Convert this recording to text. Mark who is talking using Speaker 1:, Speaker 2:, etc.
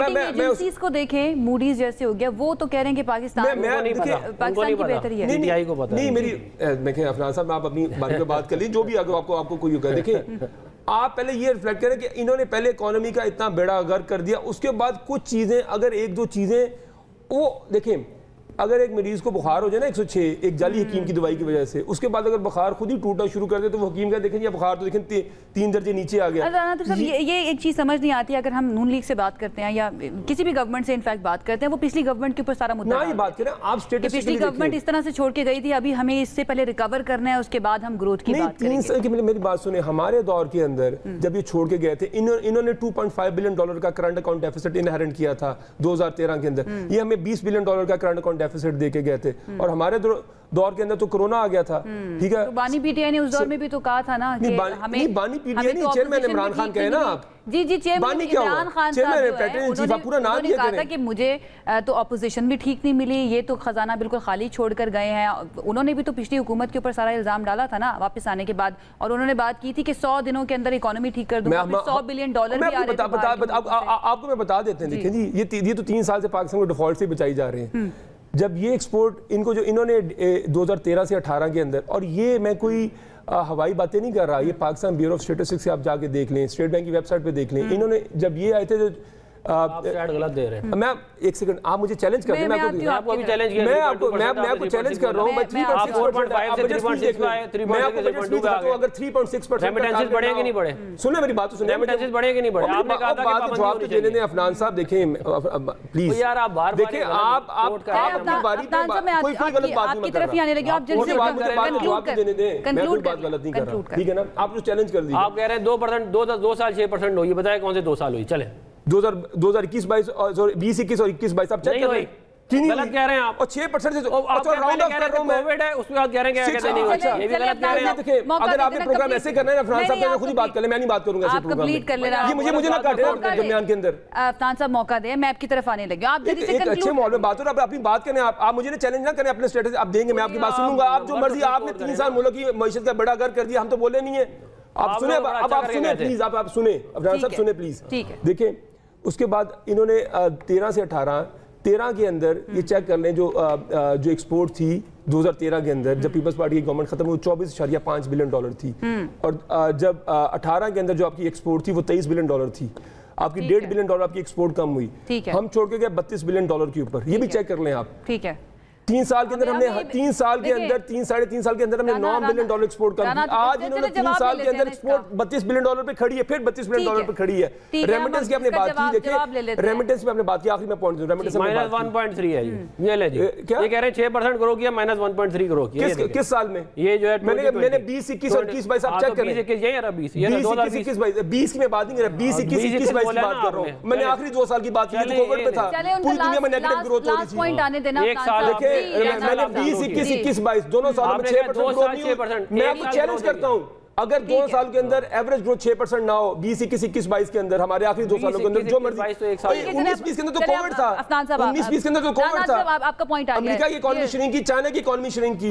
Speaker 1: Rating agencies को देखें, Moody's जैसे हो गया, वो तो कह रहे हैं कि पाकिस्तान की बेहतरी है।
Speaker 2: नहीं मेरी देखें अफनान साहब, आप अपनी बारे में बात कर लीजिए, जो भी अगर आपको कोई होगा। देखें आप पहले ये रिफ्लेक्ट करें कि इन्होंने पहले इकोनॉमी का इतना बेड़ा गर्क कर दिया, उसके बाद कुछ चीजें अगर एक दो चीजें वो देखें, अगर एक मरीज को बुखार हो जाए ना 106 एक जाली हकीम की दवाई की वजह से, उसके बाद अगर बुखार खुद ही टूटना शुरू कर दे तो वो हकीम का देखें ये बुखार तो देखें 3 दर्जे नीचे आ गया।
Speaker 1: तो सर ये एक चीज़ समझ नहीं आती, अगर हम नून लीग से बात करते हैं या किसी भी गवर्नमेंट से इनफैक्ट बात करते हैं, वो पिछली गवर्नमेंट के ऊपर सारा मुद्दा
Speaker 2: ना ही बात करें आप स्टेटस,
Speaker 1: पिछली गवर्नमेंट इस तरह से छोड़ के गई थी, अभी हमें इससे पहले रिकवर करना है, उसके बाद हम ग्रोथ की बात करेंगे।
Speaker 2: मेरी बात सुने, हमारे दौर के अंदर जब ये छोड़ के गए थे, इन्होंने $2.5 बिलियन का करंट अकाउंट डेफिसिट इनहेरिट किया था 2013 के अंदर, ये हमें $20 बिलियन का करंट अकाउंट डेफिसिट दे के गए थे, और हमारे दौर के अंदर तो कोरोना आ गया था। ठीक है,
Speaker 1: तो बानी पीटीआई ने उस दौर में भी तो कहा था ना कि हमें
Speaker 2: बानी पीटीआई नहीं, चेयरमैन इमरान खान कहे ना आप।
Speaker 1: जी चेयरमैन इमरान खान साहब पूरा नाम कहा था कि मुझे तो अपोजिशन भी ठीक नहीं मिली, ये तो खजाना बिल्कुल खाली छोड़कर गए हैं। उन्होंने भी तो पिछली हुकूमत के ऊपर सारा इल्जाम डाला था ना वापस आने के बाद, और उन्होंने बात की थी कि 100 दिनों के अंदर इकोनॉमी ठीक कर दूंगा, $100 बिलियन भी आ रहे थे।
Speaker 2: आपको मैं बता देते हैं, देखिए जी ये तो 3 साल से पाकिस्तान को डिफॉल्ट से बचाई जा रहे हैं। जब ये एक्सपोर्ट इनको जो इन्होंने 2013 से 18 के अंदर, और ये मैं कोई हवाई बातें नहीं कर रहा, ये पाकिस्तान ब्यूरो ऑफ स्टैटिस्टिक्स से आप जाके देख लें, स्टेट बैंक की वेबसाइट पे देख लें, इन्होंने जब ये आए थे जो
Speaker 3: आप गलत दे रहे हैं।
Speaker 2: मैं एक सेकंड, आप मुझे चैलेंज कर रहे हैं, मैं आपको अभी चैलेंज किया, मैं आपको चैलेंज कर रहा हूं, मैं 3.5 से 3.6 पे आए, 3.6 पे अगर 3.6%
Speaker 3: रेमिटेंसेस बढ़ेंगे नहीं बढ़े,
Speaker 2: सुने मेरी बात तो सुनिए,
Speaker 3: रेमिटेंसेस बढ़ेंगे नहीं बढ़े, आपने कहा था कि
Speaker 2: जवाब तो देने दें अफनान साहब। देखें प्लीज
Speaker 3: यार, आप बार-बार
Speaker 2: देखिए आप अपनी बारी पे कोई गलत बात नहीं
Speaker 1: आपकी तरफ ही आने लगे, आप जल्दी से
Speaker 2: जवाब देने दें, मैं कोई बात गलत नहीं कर रहा, ठीक है ना, आप जो चैलेंज कर दीजिए।
Speaker 3: आप कह रहे हैं 2% 2 साल 6% हुई, बताए कौन से 2 साल हुई? चले
Speaker 2: 2021-22 और 20-21 और 21-22 आप चेक करें,
Speaker 3: गलत कह रहे हैं आप।
Speaker 2: और 6% से
Speaker 3: अच्छा राउंड ऑफ कर रहा हूं मैं, कोविड है उसके बाद कह रहे हैं क्या कहते हैं, नहीं अच्छा ये भी गलत कह रहे हैं।
Speaker 2: देखिए अगर आपने प्रोग्राम ऐसे करना है ना अफनान साहब, खुद ही बात कर ले, मैं नहीं बात करूंगा ऐसे प्रोग्राम में, ये मुझे ना काटे दरमियान के अंदर।
Speaker 1: अफनान साहब मौका दें, मैं आपकी तरफ आने लगी, आप जल्दी से
Speaker 2: एक अच्छे माहौल में बात हो, अपनी बात करें, आप मुझे चैलेंज ना करें, अपने स्टेटस आप देंगे, मैं आपकी बात सुनूंगा, आप जो मर्जी। आपने 3 साल मुल्क की मईशत का बेड़ा गर्क कर दिया, हम तो बोले नहीं है। आप सुने, अब आप सुने प्लीज, आप सुने अफनान साहब, सुने प्लीज। देखिए उसके बाद इन्होंने 13 से 13 के अंदर ये चेक कर लें, जो एक्सपोर्ट थी 2013 के अंदर जब पीपल्स पार्टी की गवर्नमेंट खत्म हुई, $24.5 बिलियन थी, और जब 18 के अंदर जो आपकी एक्सपोर्ट थी वो $23 बिलियन थी, आपकी $1.5 बिलियन आपकी एक्सपोर्ट कम हुई, हम छोड़ के गए $32 बिलियन के ऊपर, ये भी चेक कर लें आप। ठीक है, 3 साल के अंदर हमने 3 साल के अंदर 3-3.5 साल के अंदर हमने $9 बिलियन एक्सपोर्ट कर दिया। आज इन्होंने 3 साल के अंदर एक्सपोर्ट $32 बिलियन पे खड़ी है, फिर $32 बिलियन पे खड़ी है। रेमिटेंस की आपने बात की, देखिए रेमिटेंस पे आपने बात की, आखिर में पॉइंट रेमिटेंस
Speaker 3: -1.3 है ये ले जी, ये कह रहे हैं 6% ग्रो किया, -1.3 ग्रो किया।
Speaker 2: किस साल में?
Speaker 3: ये जो है
Speaker 2: मैंने 20, 21 और 21-22 आप चेक करें,
Speaker 3: यही है 20
Speaker 2: 20 की मैं बात नहीं कर रहा, 20, 21, 21-22 की बात कर रहा हूं। मैंने आखिरी 2 साल की बात की, कोविड में था, पूरी दुनिया में नेगेटिव ग्रोथ हो रही थी।
Speaker 3: एक साल
Speaker 2: मैंने 20, 21, 21-22 दोनों सालों में 6% ग्रोथ नहीं हुई। मैं आपको चैलेंज करता हूं, अगर 2 साल के अंदर एवरेज ग्रोथ 6% ना हो, 20, 21, 21-22 के अंदर, हमारे आखिरी 2 सालों के अंदर जो मर्जी, 19-20 के अंदर तो कोविड था, 19-20 के अंदर तो कोविड था,
Speaker 1: आपका पॉइंट आ गया,
Speaker 2: अमेरिका की इकोनॉमी श्रिंक की, चाइना की इकोनॉमी श्रिंक की।